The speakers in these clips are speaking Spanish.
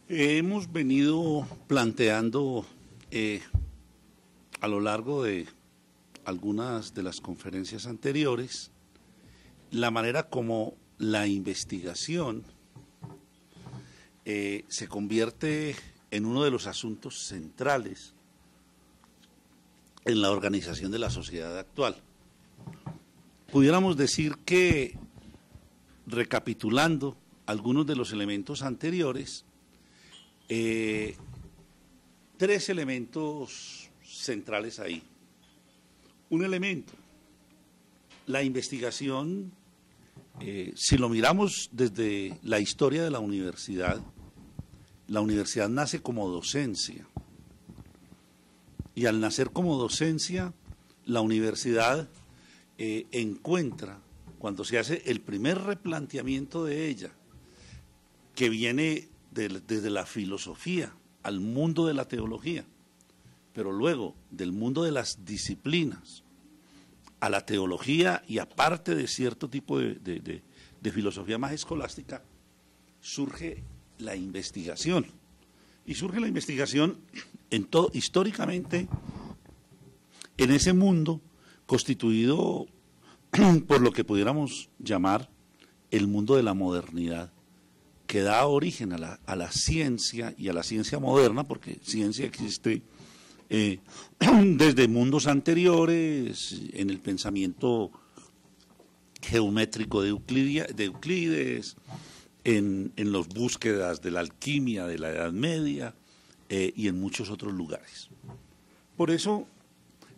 Hemos venido planteando a lo largo de algunas de las conferencias anteriores la manera como la investigación se convierte en uno de los asuntos centrales en la organización de la sociedad actual. Pudiéramos decir que, recapitulando algunos de los elementos anteriores, tres elementos centrales ahí. Un elemento, la investigación, si lo miramos desde la historia de la universidad nace como docencia. Y al nacer como docencia, la universidad encuentra, cuando se hace el primer replanteamiento de ella, que viene desde la filosofía al mundo de la teología, pero luego del mundo de las disciplinas a la teología y aparte de cierto tipo de filosofía más escolástica, surge la investigación. Y surge la investigación históricamente en ese mundo constituido por lo que pudiéramos llamar el mundo de la modernidad, que da origen a la ciencia y a la ciencia moderna, porque ciencia existe desde mundos anteriores, en el pensamiento geométrico de Euclides, en las búsquedas de la alquimia de la Edad Media y en muchos otros lugares. Por eso,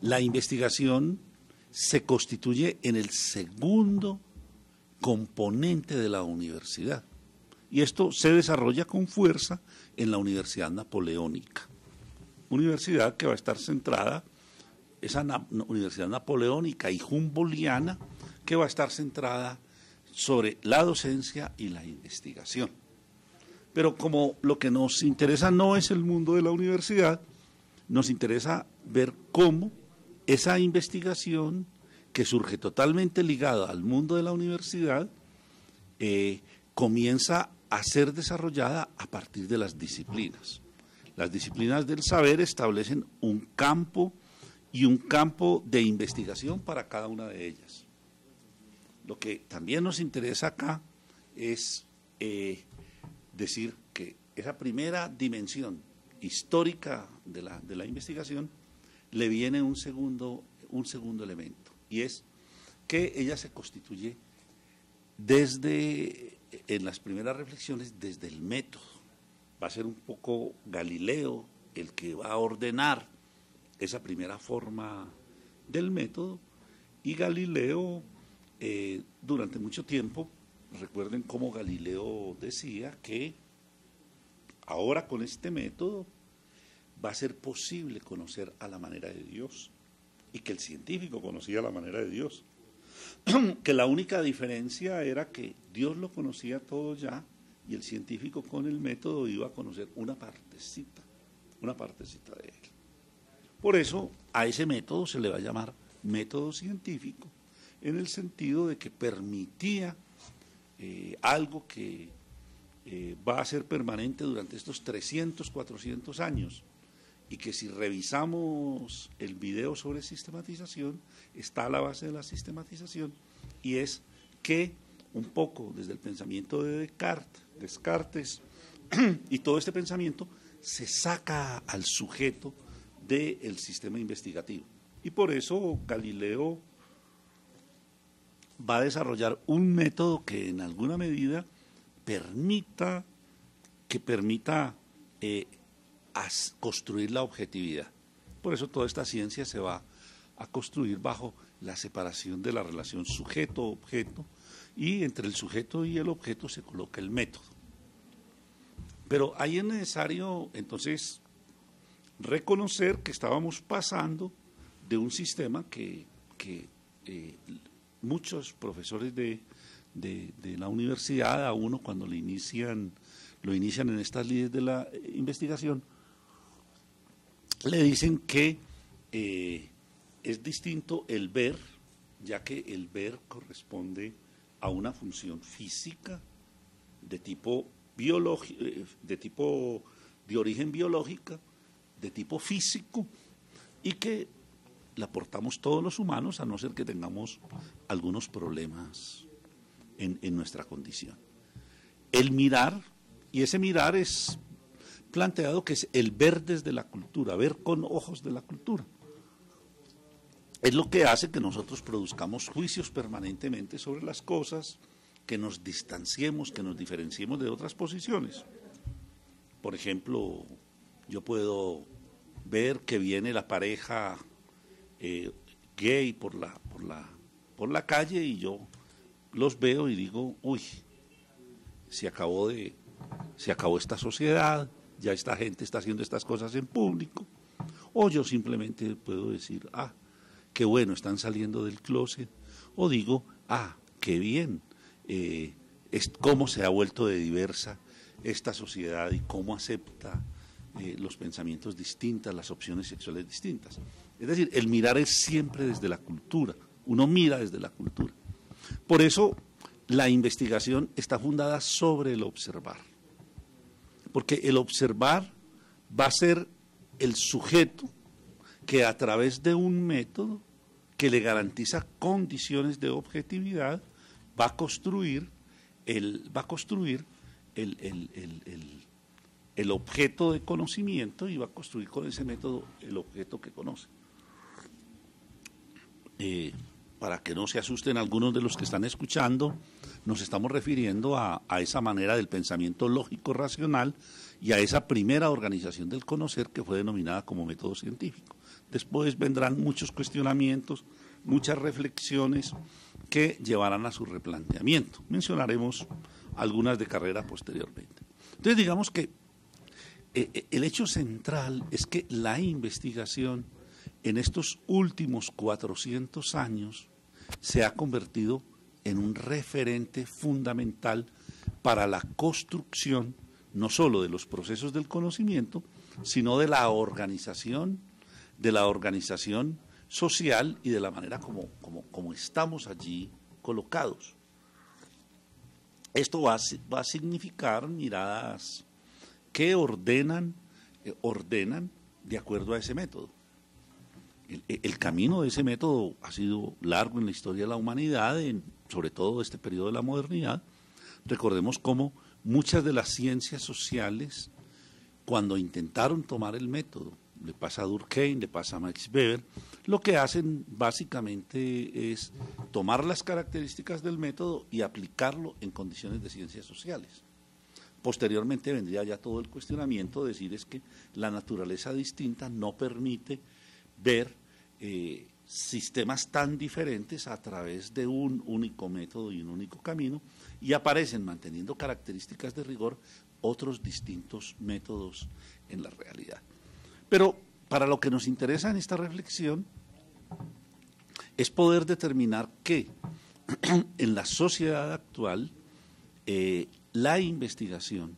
la investigación se constituye en el segundo componente de la universidad. Y esto se desarrolla con fuerza en la Universidad Napoleónica. Universidad que va a estar centrada, esa Universidad Napoleónica y Humboldtiana, que va a estar centrada sobre la docencia y la investigación. Pero como lo que nos interesa no es el mundo de la universidad, nos interesa ver cómo esa investigación, que surge totalmente ligada al mundo de la universidad, comienza a ser desarrollada a partir de las disciplinas. Las disciplinas del saber establecen un campo y un campo de investigación para cada una de ellas. Lo que también nos interesa acá es decir que esa primera dimensión histórica de la investigación le viene un segundo elemento, y es que ella se constituye en las primeras reflexiones desde el método. Va a ser un poco Galileo el que va a ordenar esa primera forma del método, y Galileo durante mucho tiempo, recuerden cómo Galileo decía que ahora con este método va a ser posible conocer a la manera de Dios, y que el científico conocía la manera de Dios, que la única diferencia era que Dios lo conocía todo ya, y el científico con el método iba a conocer una partecita de él. Por eso a ese método se le va a llamar método científico, en el sentido de que permitía algo que va a ser permanente durante estos 300, 400 años, y que si revisamos el video sobre sistematización, está a la base de la sistematización, y es que un poco desde el pensamiento de Descartes, y todo este pensamiento se saca al sujeto del sistema investigativo. Y por eso Galileo va a desarrollar un método que en alguna medida permita construir la objetividad. Por eso toda esta ciencia se va a construir bajo la separación de la relación sujeto-objeto, y entre el sujeto y el objeto se coloca el método. Pero ahí es necesario entonces reconocer que estábamos pasando de un sistema que muchos profesores de la universidad, a uno cuando lo inician en estas líneas de la investigación, le dicen que es distinto el ver, ya que el ver corresponde a una función física de tipo de origen biológica, de tipo físico, y que la aportamos todos los humanos, a no ser que tengamos algunos problemas en nuestra condición. El mirar, y ese mirar es planteado que es el ver desde la cultura, ver con ojos de la cultura. Es lo que hace que nosotros produzcamos juicios permanentemente sobre las cosas, que nos distanciemos, que nos diferenciemos de otras posiciones. Por ejemplo, yo puedo ver que viene la pareja gay por la calle y yo los veo y digo, uy, se acabó esta sociedad, ya esta gente está haciendo estas cosas en público. O yo simplemente puedo decir, ah, qué bueno, están saliendo del closet. O digo, ah, qué bien, cómo se ha vuelto de diversa esta sociedad y cómo acepta los pensamientos distintos, las opciones sexuales distintas. Es decir, el mirar es siempre desde la cultura, uno mira desde la cultura. Por eso la investigación está fundada sobre el observar, porque el observar va a ser el sujeto que a través de un método que le garantiza condiciones de objetividad va a construir el objeto de conocimiento y va a construir con ese método el objeto que conoce. Para que no se asusten algunos de los que están escuchando, nos estamos refiriendo a esa manera del pensamiento lógico-racional y a esa primera organización del conocer que fue denominada como método científico. Después vendrán muchos cuestionamientos, muchas reflexiones que llevarán a su replanteamiento. Mencionaremos algunas de carrera posteriormente. Entonces, digamos que el hecho central es que la investigación en estos últimos 400 años se ha convertido en un referente fundamental para la construcción no solo de los procesos del conocimiento, sino de la organización social y de la manera como estamos allí colocados. Esto va a significar miradas que ordenan de acuerdo a ese método. El camino de ese método ha sido largo en la historia de la humanidad, sobre todo este periodo de la modernidad. Recordemos cómo muchas de las ciencias sociales, cuando intentaron tomar el método, le pasa a Durkheim, le pasa a Max Weber, lo que hacen básicamente es tomar las características del método y aplicarlo en condiciones de ciencias sociales. Posteriormente vendría ya todo el cuestionamiento de decir es que la naturaleza distinta no permite ver sistemas tan diferentes a través de un único método y un único camino, y aparecen, manteniendo características de rigor, otros distintos métodos en la realidad. Pero para lo que nos interesa en esta reflexión es poder determinar que en la sociedad actual la investigación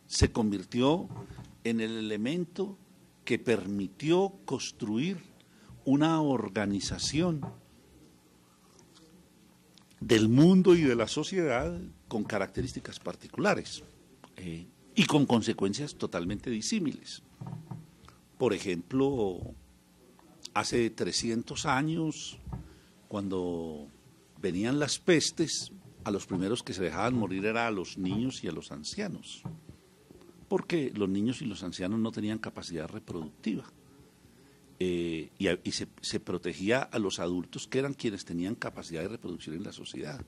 se convirtió en el elemento que permitió construir una organización del mundo y de la sociedad con características particulares y con consecuencias totalmente disímiles. Por ejemplo, hace 300 años, cuando venían las pestes, a los primeros que se dejaban morir eran a los niños y a los ancianos, porque los niños y los ancianos no tenían capacidad reproductiva. Y se protegía a los adultos, que eran quienes tenían capacidad de reproducción en la sociedad.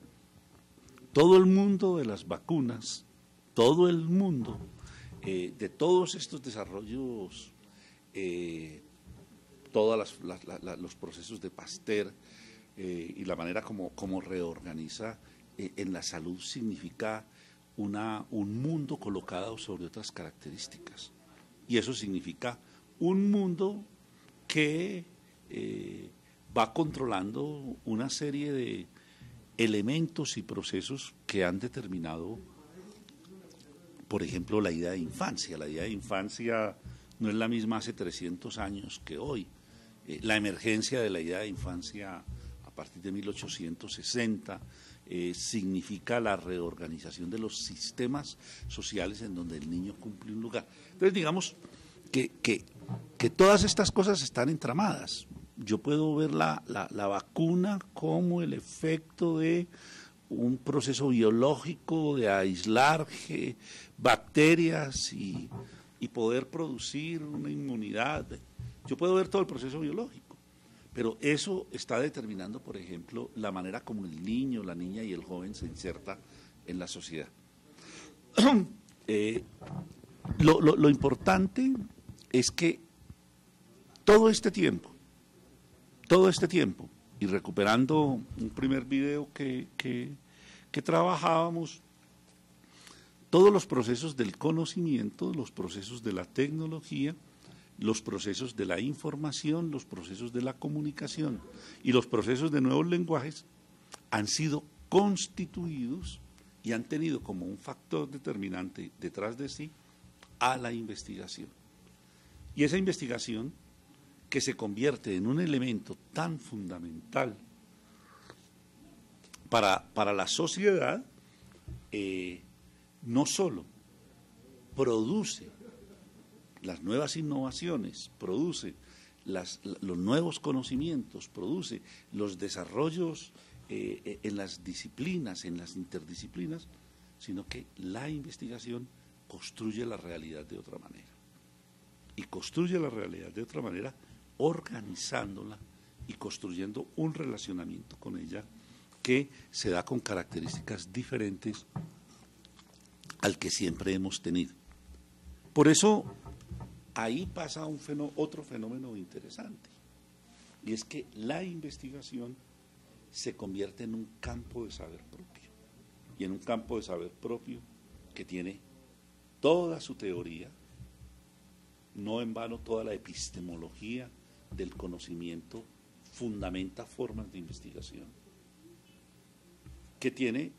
Todo el mundo de las vacunas, todo el mundo de todos estos desarrollos, todos los procesos de Pasteur y la manera como reorganiza en la salud significa un mundo colocado sobre otras características. Y eso significa un mundo que va controlando una serie de elementos y procesos que han determinado, por ejemplo, la idea de infancia. La idea de infancia no es la misma hace 300 años que hoy. La emergencia de la idea de infancia a partir de 1860 significa la reorganización de los sistemas sociales en donde el niño cumple un lugar. Entonces, digamos que todas estas cosas están entramadas. Yo puedo ver la vacuna como el efecto de un proceso biológico de aislar bacterias y poder producir una inmunidad. Yo puedo ver todo el proceso biológico, pero eso está determinando, por ejemplo, la manera como el niño, la niña y el joven se inserta en la sociedad. Lo importante es que todo este tiempo, y recuperando un primer video que trabajábamos, todos los procesos del conocimiento, los procesos de la tecnología, los procesos de la información, los procesos de la comunicación y los procesos de nuevos lenguajes han sido constituidos y han tenido como un factor determinante detrás de sí a la investigación. Y esa investigación, que se convierte en un elemento tan fundamental para la sociedad, no solo produce las nuevas innovaciones, produce los nuevos conocimientos, produce los desarrollos en las disciplinas, en las interdisciplinas, sino que la investigación construye la realidad de otra manera. Y construye la realidad de otra manera organizándola y construyendo un relacionamiento con ella que se da con características diferentes al que siempre hemos tenido. Por eso, ahí pasa otro fenómeno interesante, y es que la investigación se convierte en un campo de saber propio, y en un campo de saber propio que tiene toda su teoría, no en vano toda la epistemología del conocimiento fundamenta formas de investigación, que tiene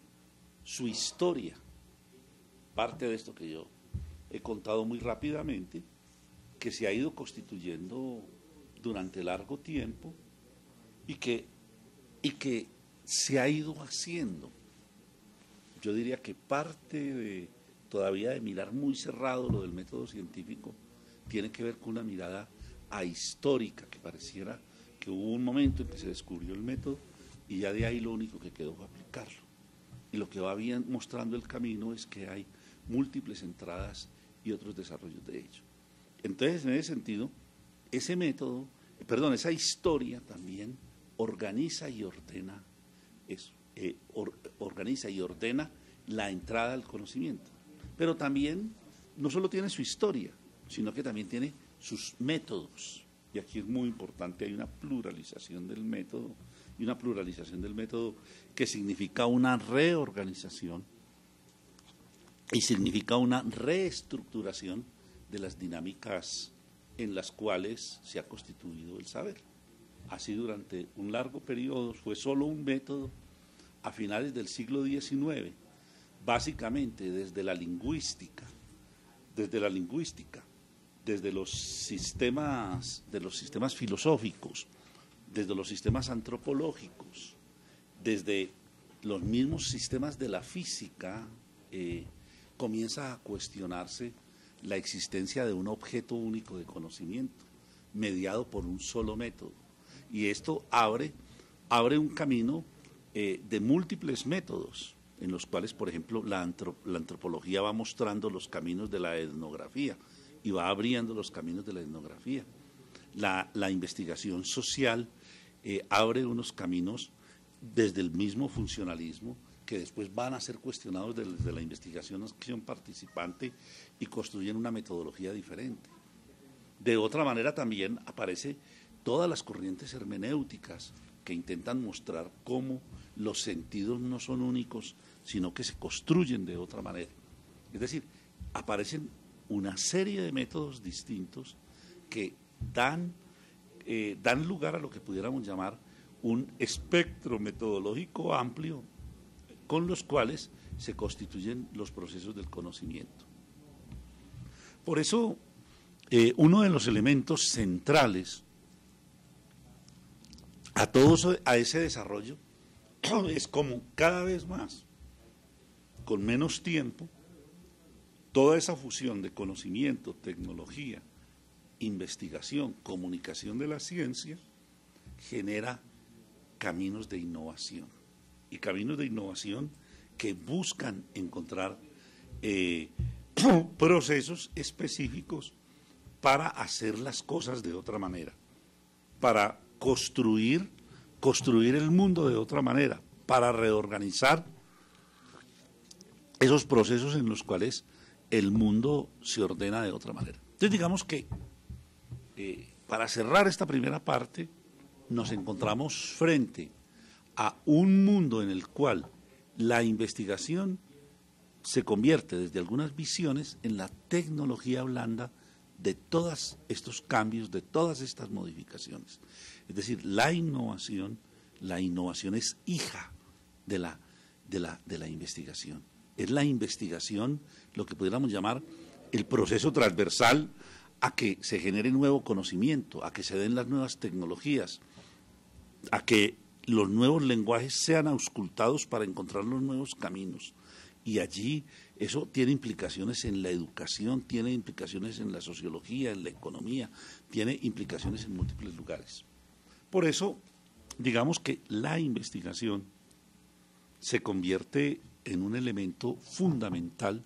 su historia, parte de esto que yo he contado muy rápidamente, que se ha ido constituyendo durante largo tiempo y que se ha ido haciendo. Yo diría que parte todavía de mirar muy cerrado lo del método científico tiene que ver con una mirada ahistórica, que pareciera que hubo un momento en que se descubrió el método y ya de ahí lo único que quedó fue aplicarlo. Y lo que va bien mostrando el camino es que hay múltiples entradas y otros desarrollos de ello. Entonces, en ese sentido, esa historia también organiza y ordena eso, organiza y ordena la entrada al conocimiento. Pero también no solo tiene su historia, sino que también tiene sus métodos. Y aquí es muy importante, hay una pluralización del método, y una pluralización del método que significa una reorganización y significa una reestructuración de las dinámicas en las cuales se ha constituido el saber. Así durante un largo periodo fue solo un método a finales del siglo XIX, básicamente desde la lingüística, desde los sistemas filosóficos, desde los sistemas antropológicos, desde los mismos sistemas de la física, comienza a cuestionarse la existencia de un objeto único de conocimiento, mediado por un solo método. Y esto abre un camino de múltiples métodos, en los cuales, por ejemplo, la antropología va mostrando los caminos de la etnografía y va abriendo los caminos de la etnografía. La investigación social abre unos caminos desde el mismo funcionalismo que después van a ser cuestionados desde la investigación acción participante y construyen una metodología diferente. De otra manera también aparecen todas las corrientes hermenéuticas que intentan mostrar cómo los sentidos no son únicos, sino que se construyen de otra manera. Es decir, aparecen una serie de métodos distintos que dan lugar a lo que pudiéramos llamar un espectro metodológico amplio con los cuales se constituyen los procesos del conocimiento. Por eso, uno de los elementos centrales a ese desarrollo es como cada vez más, con menos tiempo, toda esa fusión de conocimiento, tecnología, investigación, comunicación de la ciencia, genera caminos de innovación. Y caminos de innovación que buscan encontrar procesos específicos para hacer las cosas de otra manera, para construir el mundo de otra manera, para reorganizar esos procesos en los cuales el mundo se ordena de otra manera. Entonces digamos que para cerrar esta primera parte nos encontramos frente a un mundo en el cual la investigación se convierte desde algunas visiones en la tecnología blanda de todos estos cambios, de todas estas modificaciones. Es decir, la innovación es hija de la investigación. Es la investigación lo que pudiéramos llamar el proceso transversal a que se genere nuevo conocimiento, a que se den las nuevas tecnologías, a que los nuevos lenguajes sean auscultados para encontrar los nuevos caminos. Y allí eso tiene implicaciones en la educación, tiene implicaciones en la sociología, en la economía, tiene implicaciones en múltiples lugares. Por eso, digamos que la investigación se convierte en un elemento fundamental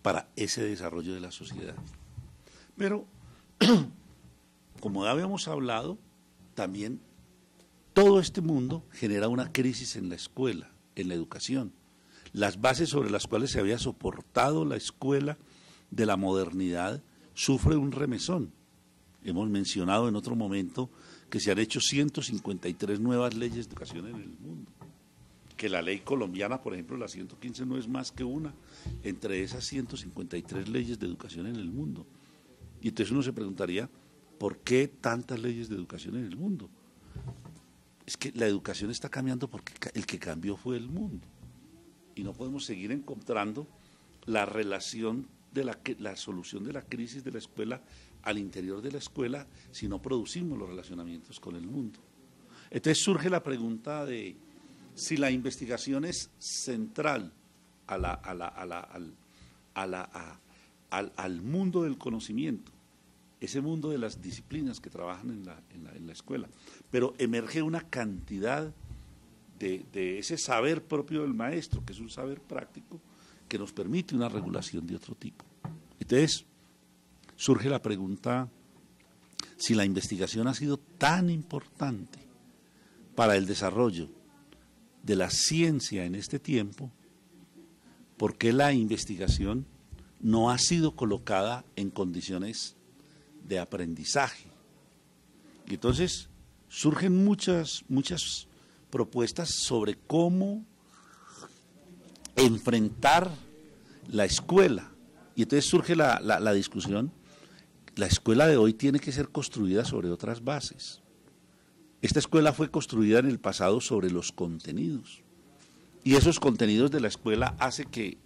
para ese desarrollo de la sociedad. Pero, como ya habíamos hablado, también todo este mundo genera una crisis en la escuela, en la educación. Las bases sobre las cuales se había soportado la escuela de la modernidad sufre un remesón. Hemos mencionado en otro momento que se han hecho 153 nuevas leyes de educación en el mundo, que la ley colombiana, por ejemplo, la 115 no es más que una entre esas 153 leyes de educación en el mundo. Y entonces uno se preguntaría, ¿por qué tantas leyes de educación en el mundo? Es que la educación está cambiando porque el que cambió fue el mundo. Y no podemos seguir encontrando la relación de la solución de la crisis de la escuela al interior de la escuela si no producimos los relacionamientos con el mundo. Entonces surge la pregunta de si la investigación es central al mundo del conocimiento, ese mundo de las disciplinas que trabajan en la escuela, pero emerge una cantidad de ese saber propio del maestro, que es un saber práctico, que nos permite una regulación de otro tipo. Entonces, surge la pregunta, si la investigación ha sido tan importante para el desarrollo de la ciencia en este tiempo, ¿por qué la investigación no ha sido colocada en condiciones de aprendizaje? Y entonces surgen muchas propuestas sobre cómo enfrentar la escuela. Y entonces surge la discusión, la escuela de hoy tiene que ser construida sobre otras bases. Esta escuela fue construida en el pasado sobre los contenidos. Y esos contenidos de la escuela hace que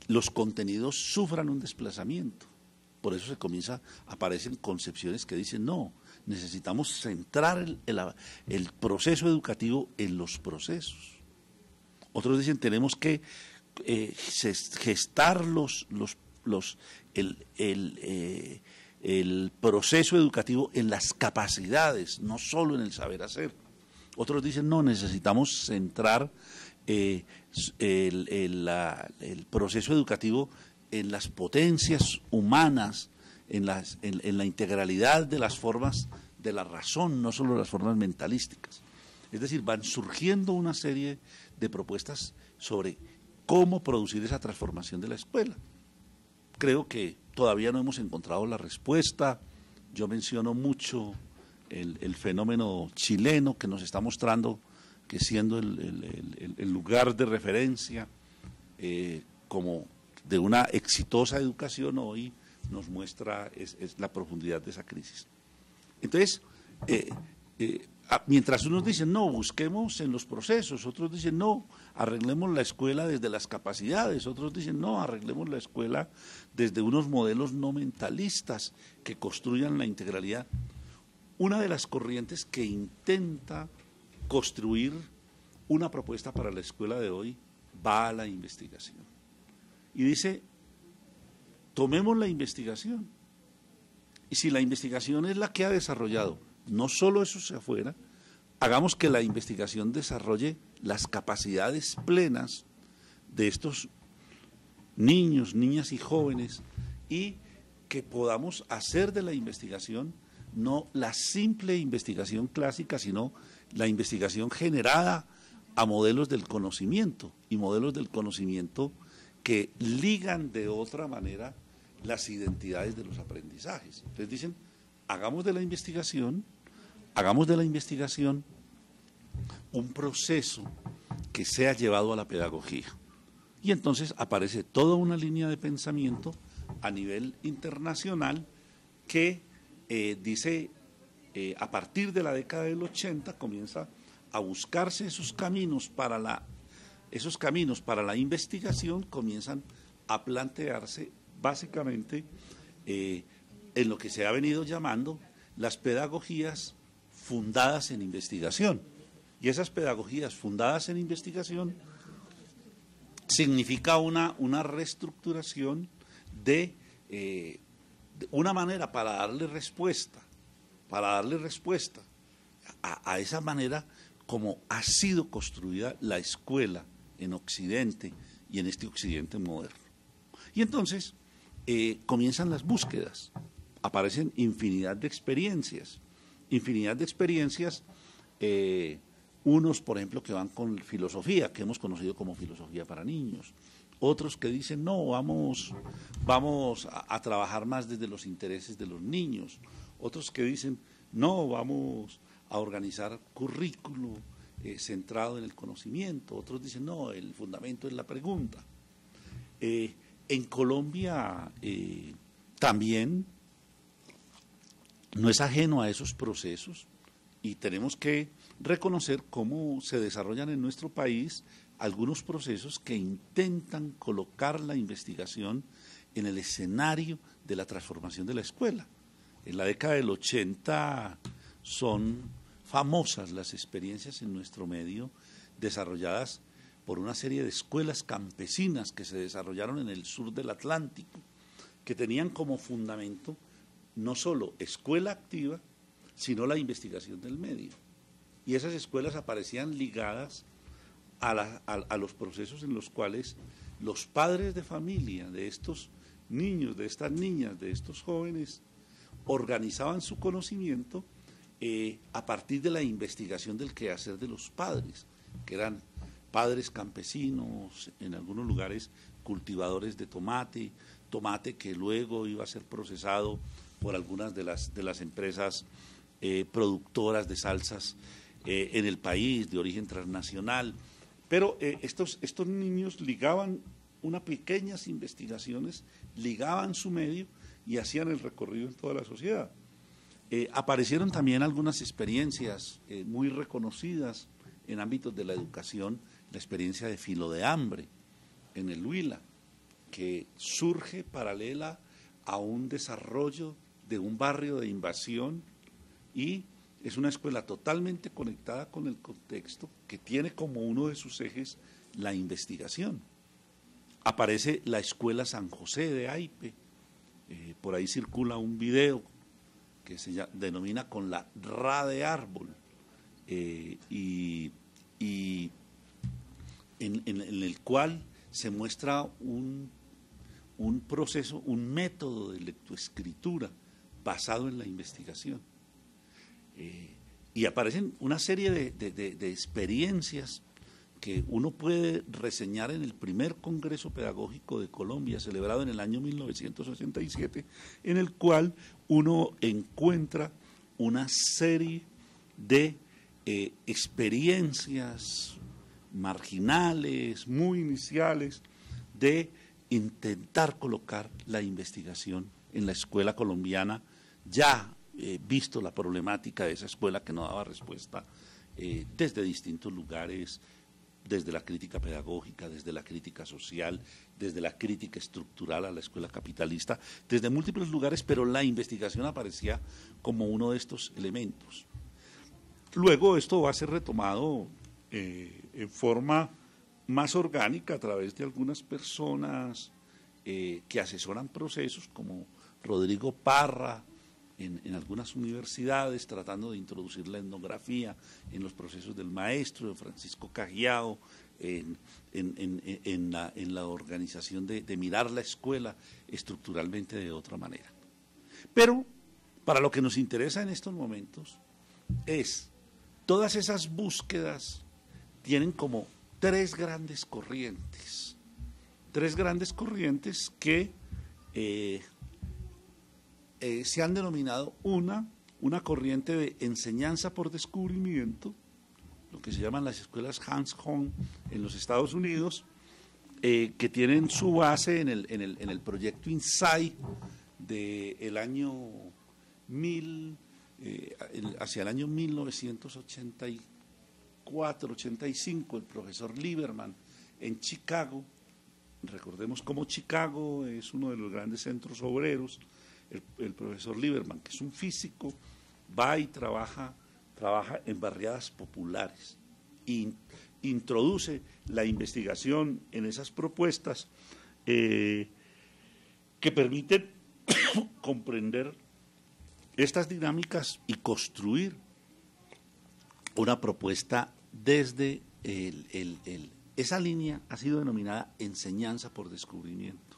los contenidos sufran un desplazamiento. Por eso aparecen concepciones que dicen, no, necesitamos centrar el proceso educativo en los procesos. Otros dicen, tenemos que gestar el proceso educativo en las capacidades, no solo en el saber hacer. Otros dicen, no, necesitamos centrar el proceso educativo en las potencias humanas, en la integralidad de las formas de la razón, no solo las formas mentalísticas. Es decir, van surgiendo una serie de propuestas sobre cómo producir esa transformación de la escuela. Creo que todavía no hemos encontrado la respuesta. Yo menciono mucho el fenómeno chileno que nos está mostrando que siendo el lugar de referencia como de una exitosa educación hoy nos muestra es la profundidad de esa crisis. Entonces, mientras unos dicen, no, busquemos en los procesos, otros dicen, no, arreglemos la escuela desde las capacidades, otros dicen, no, arreglemos la escuela desde unos modelos no mentalistas que construyan la integralidad. Una de las corrientes que intenta construir una propuesta para la escuela de hoy va a la investigación. Y dice, tomemos la investigación. Y si la investigación es la que ha desarrollado no solo eso hacia afuera, hagamos que la investigación desarrolle las capacidades plenas de estos niños, niñas y jóvenes, y que podamos hacer de la investigación no la simple investigación clásica, sino la investigación generada a modelos del conocimiento, y modelos del conocimiento que ligan de otra manera las identidades de los aprendizajes. Entonces dicen, hagamos de la investigación un proceso que sea llevado a la pedagogía. Y entonces aparece toda una línea de pensamiento a nivel internacional que dice, a partir de la década del 80 comienza a buscarse esos caminos para la investigación, comienzan a plantearse básicamente en lo que se ha venido llamando las pedagogías fundadas en investigación. Y esas pedagogías fundadas en investigación significa una reestructuración de una manera para darle respuesta a esa manera como ha sido construida la escuela en Occidente y en este Occidente moderno. Y entonces comienzan las búsquedas, aparecen infinidad de experiencias, unos, por ejemplo, que van con filosofía, que hemos conocido como filosofía para niños, otros que dicen, no, vamos a trabajar más desde los intereses de los niños, otros que dicen, no, vamos a organizar currículo centrado en el conocimiento, otros dicen, no, el fundamento es la pregunta. En Colombia también no es ajeno a esos procesos y tenemos que reconocer cómo se desarrollan en nuestro país algunos procesos que intentan colocar la investigación en el escenario de la transformación de la escuela. En la década del 80 son famosas las experiencias en nuestro medio desarrolladas por una serie de escuelas campesinas que se desarrollaron en el sur del Atlántico, que tenían como fundamento no solo escuela activa, sino la investigación del medio. Y esas escuelas aparecían ligadas a los procesos en los cuales los padres de familia de estos niños, de estas niñas, de estos jóvenes, organizaban su conocimiento a partir de la investigación del quehacer de los padres, que eran padres campesinos, en algunos lugares cultivadores de tomate que luego iba a ser procesado por algunas de las empresas productoras de salsas en el país, de origen transnacional. Pero estos niños ligaban unas pequeñas investigaciones, ligaban su medio y hacían el recorrido en toda la sociedad. Aparecieron también algunas experiencias muy reconocidas en ámbitos de la educación, la experiencia de Filo de Hambre en el Huila, que surge paralela a un desarrollo de un barrio de invasión y es una escuela totalmente conectada con el contexto que tiene como uno de sus ejes la investigación. Aparece la Escuela San José de Aipe, por ahí circula un video que se denomina Con la Ra de Árbol, y en el cual se muestra un proceso, un método de lectoescritura basado en la investigación. Y aparecen una serie de experiencias que uno puede reseñar en el primer Congreso Pedagógico de Colombia, celebrado en el año 1987, en el cual uno encuentra una serie de experiencias marginales, muy iniciales, de intentar colocar la investigación en la escuela colombiana, ya visto la problemática de esa escuela que no daba respuesta desde distintos lugares, desde la crítica pedagógica, desde la crítica social, desde la crítica estructural a la escuela capitalista, desde múltiples lugares, pero la investigación aparecía como uno de estos elementos. luego esto va a ser retomado en forma más orgánica a través de algunas personas que asesoran procesos, como Rodrigo Parra, en algunas universidades, tratando de introducir la etnografía en los procesos del maestro, de Francisco Cajiao, en la organización de mirar la escuela estructuralmente de otra manera. Pero para lo que nos interesa en estos momentos es, todas esas búsquedas tienen como tres grandes corrientes que se han denominado una corriente de enseñanza por descubrimiento, lo que se llaman las escuelas hands-on en los Estados Unidos, que tienen su base en el proyecto INSAI del año hacia el año 1984-85, el profesor Lieberman en Chicago. Recordemos cómo Chicago es uno de los grandes centros obreros. El profesor Lieberman, que es un físico, va y trabaja en barriadas populares e introduce la investigación en esas propuestas que permiten comprender estas dinámicas y construir una propuesta desde esa línea ha sido denominada enseñanza por descubrimiento.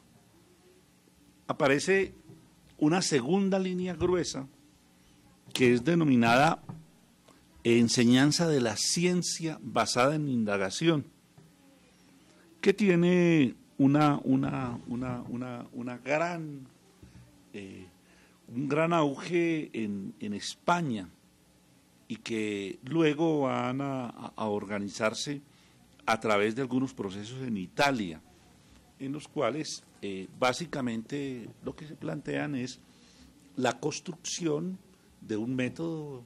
Aparece una segunda línea gruesa que es denominada enseñanza de la ciencia basada en indagación, que tiene un gran auge en España y que luego van a organizarse a través de algunos procesos en Italia, en los cuales básicamente lo que se plantean es la construcción de un método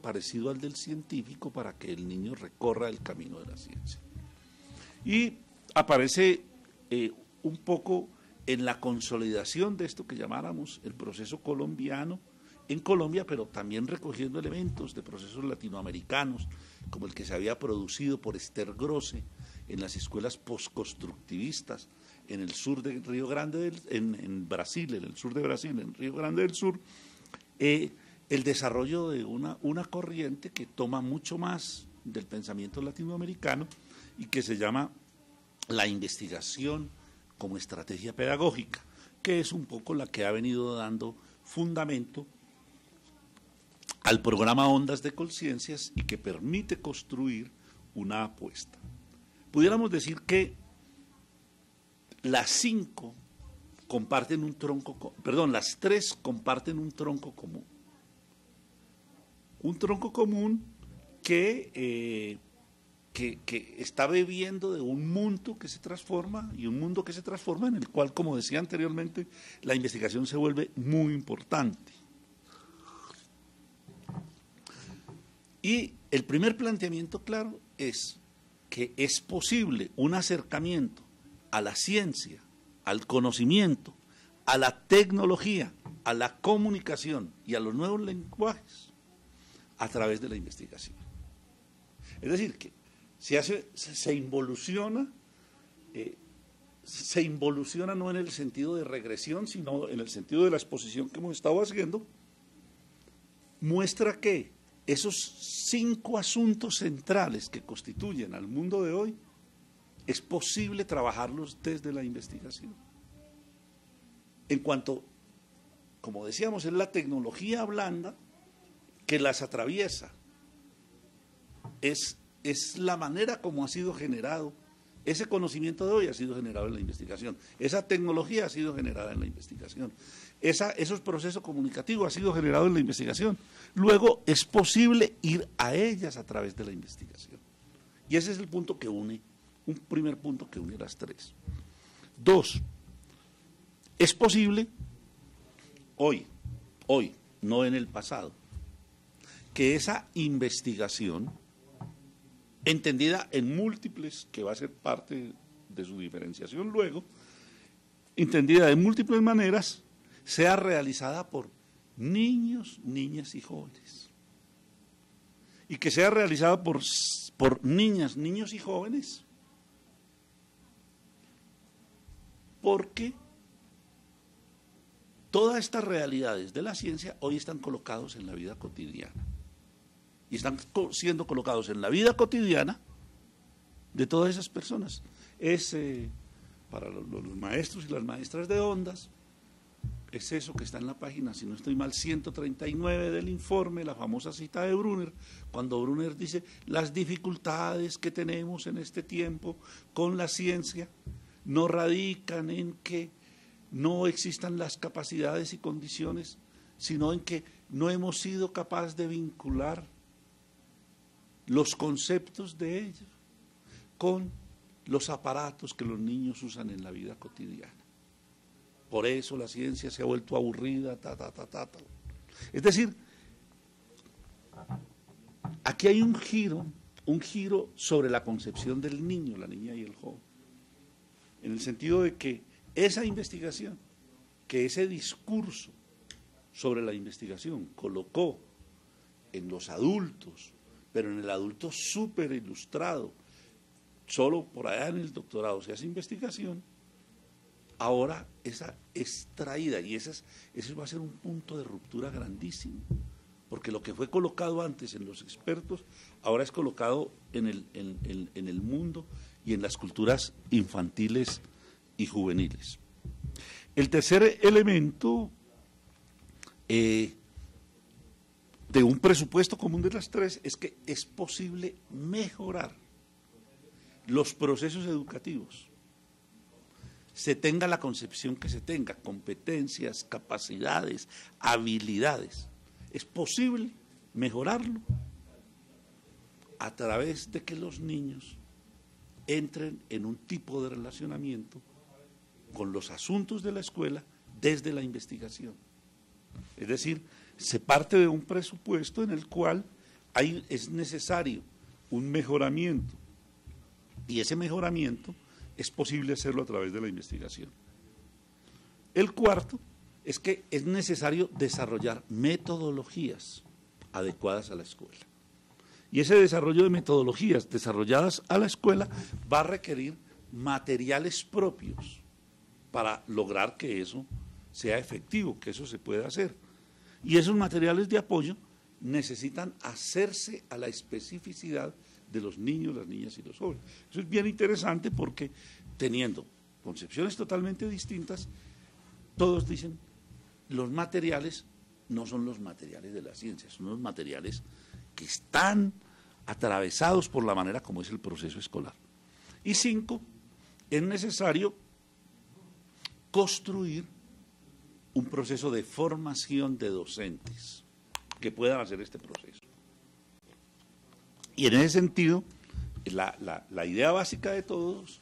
parecido al del científico para que el niño recorra el camino de la ciencia. Y aparece un poco en la consolidación de esto que llamáramos el proceso colombiano en Colombia, pero también recogiendo elementos de procesos latinoamericanos, como el que se había producido por Esther Grosse en las escuelas postconstructivistas en el sur de Río Grande, en Brasil, en el sur de Brasil, en Río Grande del Sur, el desarrollo de una corriente que toma mucho más del pensamiento latinoamericano y que se llama la investigación como estrategia pedagógica, que es un poco la que ha venido dando fundamento al programa Ondas de Conciencias y que permite construir una apuesta. Pudiéramos decir que las tres comparten un tronco común. Un tronco común que está bebiendo de un mundo que se transforma y un mundo que se transforma en el cual, como decía anteriormente, la investigación se vuelve muy importante. Y el primer planteamiento, claro, es que es posible un acercamiento a la ciencia, al conocimiento, a la tecnología, a la comunicación y a los nuevos lenguajes a través de la investigación. Es decir, que se involuciona no en el sentido de regresión, sino en el sentido de la exposición que hemos estado haciendo, muestra que esos 5 asuntos centrales que constituyen al mundo de hoy, es posible trabajarlos desde la investigación. En cuanto, como decíamos, es la tecnología blanda que las atraviesa, es la manera como ha sido generado, ese conocimiento de hoy ha sido generado en la investigación, esa tecnología ha sido generada en la investigación, esos procesos comunicativos han sido generados en la investigación. Luego es posible ir a ellas a través de la investigación. Y ese es el punto que une, un primer punto que une las tres. 2, es posible hoy, no en el pasado, que esa investigación, entendida en múltiples, que va a ser parte de su diferenciación luego, entendida de múltiples maneras, sea realizada por niños, niñas y jóvenes. y que sea realizado por niñas, niños y jóvenes, porque todas estas realidades de la ciencia hoy están colocados en la vida cotidiana y están siendo colocados en la vida cotidiana de todas esas personas. Es para los maestros y las maestras de ondas, es eso que está en la página, si no estoy mal, 139 del informe, la famosa cita de Brunner, cuando Brunner dice las dificultades que tenemos en este tiempo con la ciencia no radican en que no existan las capacidades y condiciones, sino en que no hemos sido capaces de vincular los conceptos de ellos con los aparatos que los niños usan en la vida cotidiana. Por eso la ciencia se ha vuelto aburrida, Es decir, aquí hay un giro sobre la concepción del niño, la niña y el joven, en el sentido de que esa investigación, que ese discurso sobre la investigación colocó en los adultos, pero en el adulto súper ilustrado, solo por allá en el doctorado se hace investigación, ahora esa es traída y ese va a ser un punto de ruptura grandísimo, porque lo que fue colocado antes en los expertos, ahora es colocado en el mundo y en las culturas infantiles y juveniles. El tercer elemento de un presupuesto común de las tres es que es posible mejorar los procesos educativos, se tenga la concepción que se tenga, competencias, capacidades, habilidades. Es posible mejorarlo a través de que los niños entren en un tipo de relacionamiento con los asuntos de la escuela desde la investigación. Es decir, se parte de un presupuesto en el cual es necesario un mejoramiento, y ese mejoramiento es posible hacerlo a través de la investigación. El cuarto es que es necesario desarrollar metodologías adecuadas a la escuela. Y ese desarrollo de metodologías desarrolladas a la escuela va a requerir materiales propios para lograr que eso sea efectivo, que eso se pueda hacer. Y esos materiales de apoyo necesitan hacerse a la especificidad de los niños, las niñas y los jóvenes. Eso es bien interesante porque teniendo concepciones totalmente distintas, todos dicen, los materiales no son los materiales de la ciencia, son los materiales que están atravesados por la manera como es el proceso escolar. Y 5, es necesario construir un proceso de formación de docentes que puedan hacer este proceso. Y en ese sentido, la idea básica de todos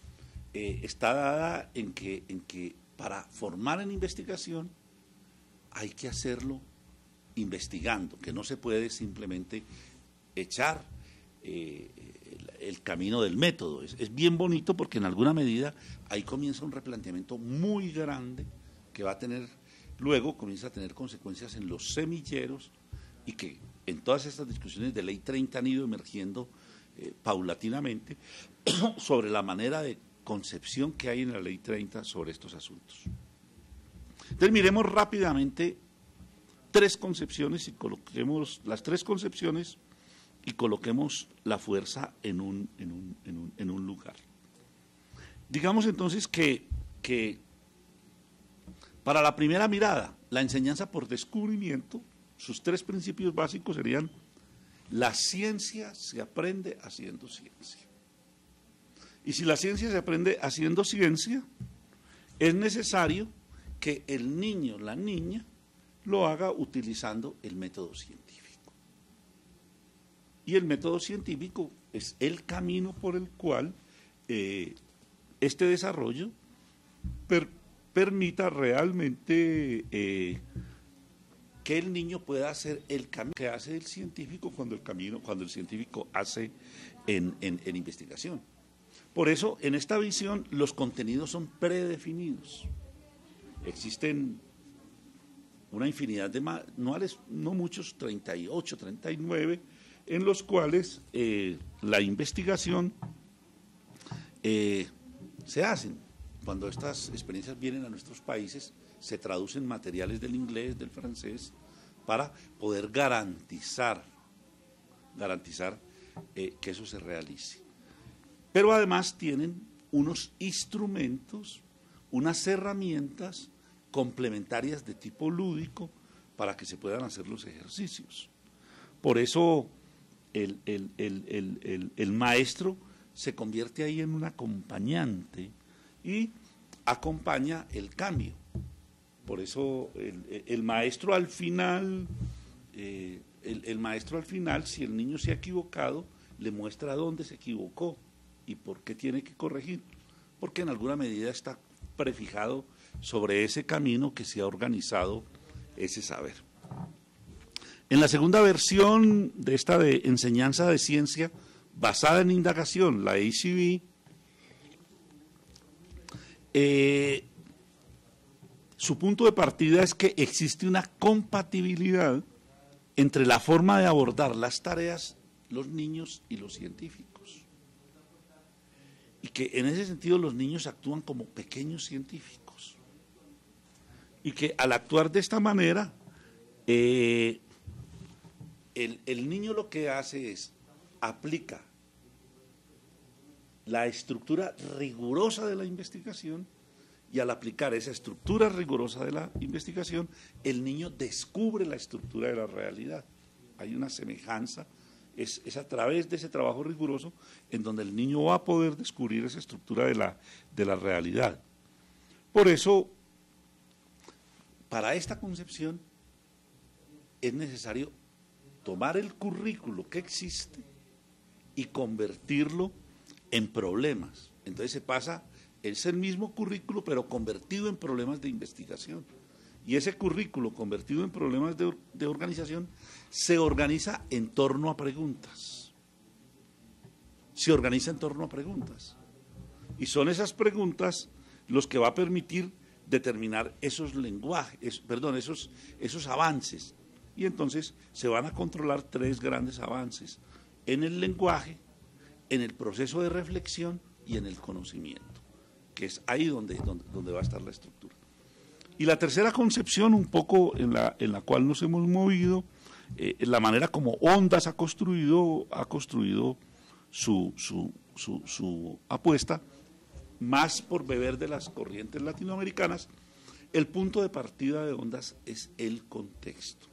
está dada en que para formar en investigación hay que hacerlo investigando, que no se puede simplemente echar el camino del método. Es bien bonito porque en alguna medida ahí comienza un replanteamiento muy grande que va a tener, luego comienza a tener consecuencias en los semilleros y que en todas estas discusiones de Ley 30 han ido emergiendo paulatinamente sobre la manera de concepción que hay en la Ley 30 sobre estos asuntos. Entonces miremos rápidamente tres concepciones y coloquemos las tres concepciones y coloquemos la fuerza en un lugar. Digamos entonces que para la primera mirada, la enseñanza por descubrimiento, sus tres principios básicos serían: la ciencia se aprende haciendo ciencia. Y si la ciencia se aprende haciendo ciencia, es necesario que el niño, la niña, lo haga utilizando el método científico. Y el método científico es el camino por el cual este desarrollo permita realmente que el niño pueda hacer el camino que hace el científico cuando el científico hace en investigación. Por eso, en esta visión, los contenidos son predefinidos. Existen una infinidad de manuales, no muchos, 38, 39, en los cuales la investigación se hacen. Cuando estas experiencias vienen a nuestros países, se traducen materiales del inglés, del francés, para poder garantizar que eso se realice. Pero además tienen unos instrumentos, unas herramientas complementarias de tipo lúdico para que se puedan hacer los ejercicios. Por eso el maestro se convierte ahí en un acompañante y acompaña el cambio. Por eso el maestro al final, si el niño se ha equivocado, le muestra dónde se equivocó y por qué tiene que corregir, porque en alguna medida está prefijado sobre ese camino que se ha organizado ese saber. En la segunda versión de esta de enseñanza de ciencia basada en indagación, la ACB, su punto de partida es que existe una compatibilidad entre la forma de abordar las tareas, los niños y los científicos. Y que en ese sentido los niños actúan como pequeños científicos. Y que al actuar de esta manera, el niño lo que hace es aplica la estructura rigurosa de la investigación, y al aplicar esa estructura rigurosa de la investigación, el niño descubre la estructura de la realidad. Hay una semejanza, es a través de ese trabajo riguroso en donde el niño va a poder descubrir esa estructura de la realidad. Por eso, para esta concepción, es necesario tomar el currículo que existe y convertirlo en problemas. Entonces se pasa, es el mismo currículo, pero convertido en problemas de investigación. Y ese currículo convertido en problemas de organización se organiza en torno a preguntas. Se organiza en torno a preguntas. Y son esas preguntas los que va a permitir determinar esos lenguajes, esos avances. Y entonces se van a controlar tres grandes avances: en el lenguaje, en el proceso de reflexión y en el conocimiento, que es ahí donde va a estar la estructura. Y la tercera concepción, un poco en la cual nos hemos movido, la manera como Ondas ha construido su apuesta, más por beber de las corrientes latinoamericanas. El punto de partida de Ondas es el contexto,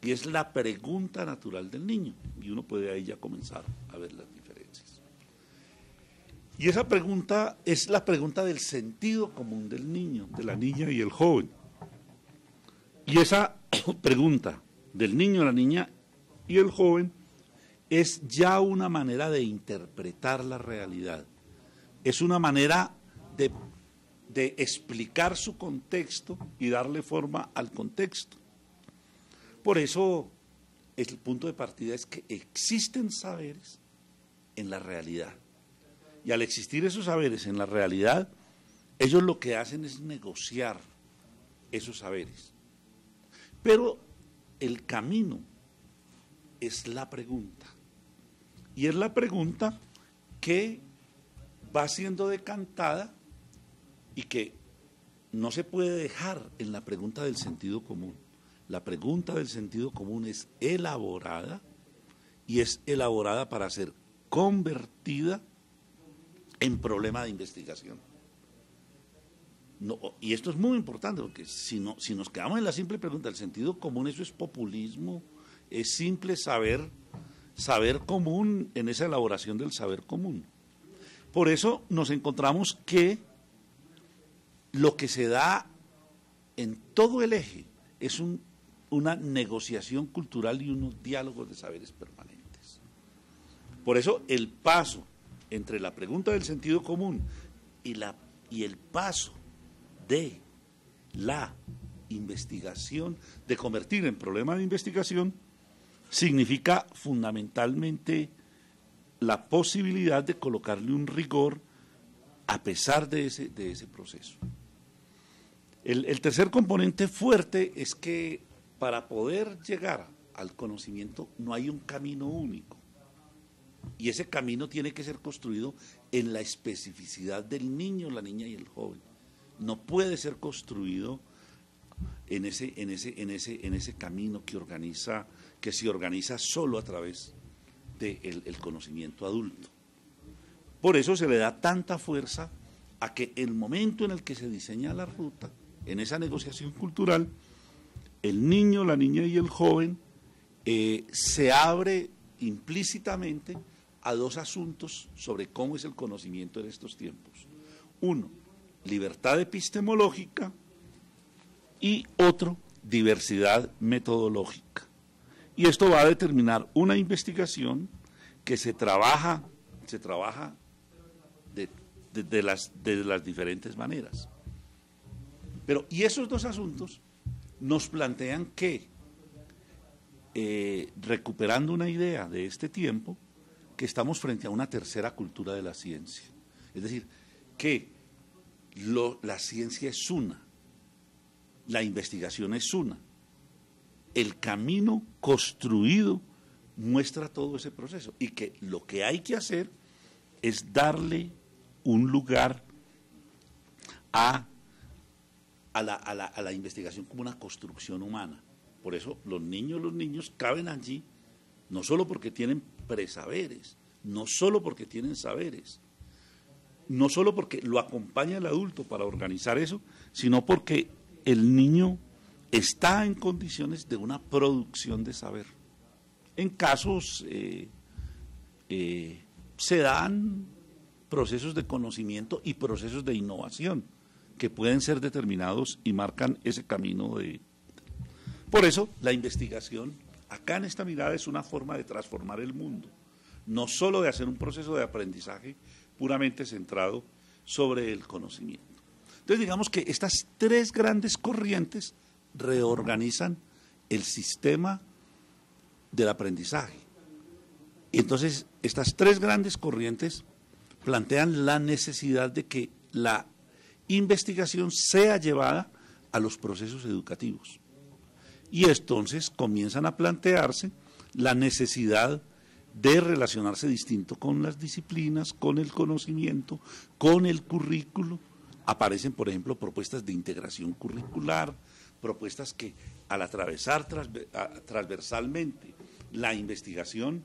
y es la pregunta natural del niño, y uno puede ahí ya comenzar a ver las diferencias. Y esa pregunta es la pregunta del sentido común del niño, de la niña y el joven. Y esa pregunta del niño, la niña y el joven es ya una manera de interpretar la realidad, es una manera de explicar su contexto y darle forma al contexto. Por eso el punto de partida es que existen saberes en la realidad. Y al existir esos saberes en la realidad, ellos lo que hacen es negociar esos saberes. Pero el camino es la pregunta. Y es la pregunta que va siendo decantada y que no se puede dejar en la pregunta del sentido común. La pregunta del sentido común es elaborada, y es elaborada para ser convertida en problema de investigación. No, y esto es muy importante, porque si nos quedamos en la simple pregunta del sentido común, eso es populismo, es simple saber común en esa elaboración del saber común. Por eso nos encontramos que lo que se da en todo el eje es una negociación cultural y unos diálogos de saberes permanentes. Por eso el paso entre la pregunta del sentido común y el paso de la investigación, de convertir en problema de investigación, significa fundamentalmente la posibilidad de colocarle un rigor a pesar de ese proceso. El tercer componente fuerte es que para poder llegar al conocimiento no hay un camino único. Y ese camino tiene que ser construido en la especificidad del niño, la niña y el joven. No puede ser construido en ese camino que se organiza solo a través del conocimiento adulto. Por eso se le da tanta fuerza a que el momento en el que se diseña la ruta, en esa negociación cultural, el niño, la niña y el joven se abre implícitamente a dos asuntos sobre cómo es el conocimiento en estos tiempos. Uno, libertad epistemológica, y otro, diversidad metodológica. Y esto va a determinar una investigación que se trabaja de las diferentes maneras. Y esos dos asuntos nos plantean que, recuperando una idea de este tiempo, que estamos frente a una tercera cultura de la ciencia. Es decir, que la ciencia es una, la investigación es una. El camino construido muestra todo ese proceso y que lo que hay que hacer es darle un lugar a la investigación como una construcción humana. Por eso los niños caben allí, no solo porque tienen presaberes, no solo porque tienen saberes, no solo porque lo acompaña el adulto para organizar eso, sino porque el niño está en condiciones de una producción de saber. En casos se dan procesos de conocimiento y procesos de innovación que pueden ser determinados y marcan ese camino de... Por eso la investigación, acá en esta mirada, es una forma de transformar el mundo, no solo de hacer un proceso de aprendizaje puramente centrado sobre el conocimiento. Entonces digamos que estas tres grandes corrientes reorganizan el sistema del aprendizaje. Y entonces estas tres grandes corrientes plantean la necesidad de que la investigación sea llevada a los procesos educativos. Y entonces comienzan a plantearse la necesidad de relacionarse distinto con las disciplinas, con el conocimiento, con el currículo. Aparecen, por ejemplo, propuestas de integración curricular, propuestas que al atravesar transversalmente la investigación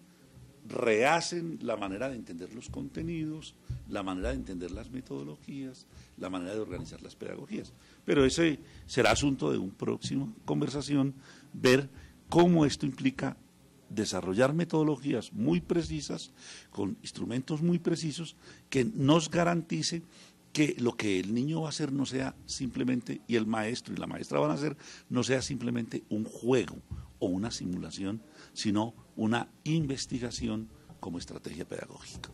rehacen la manera de entender los contenidos, la manera de entender las metodologías, la manera de organizar las pedagogías. Pero ese será asunto de una próxima conversación, ver cómo esto implica desarrollar metodologías muy precisas, con instrumentos muy precisos, que nos garanticen que lo que el niño va a hacer no sea simplemente, y el maestro y la maestra van a hacer, no sea simplemente un juego o una simulación, sino una investigación como estrategia pedagógica.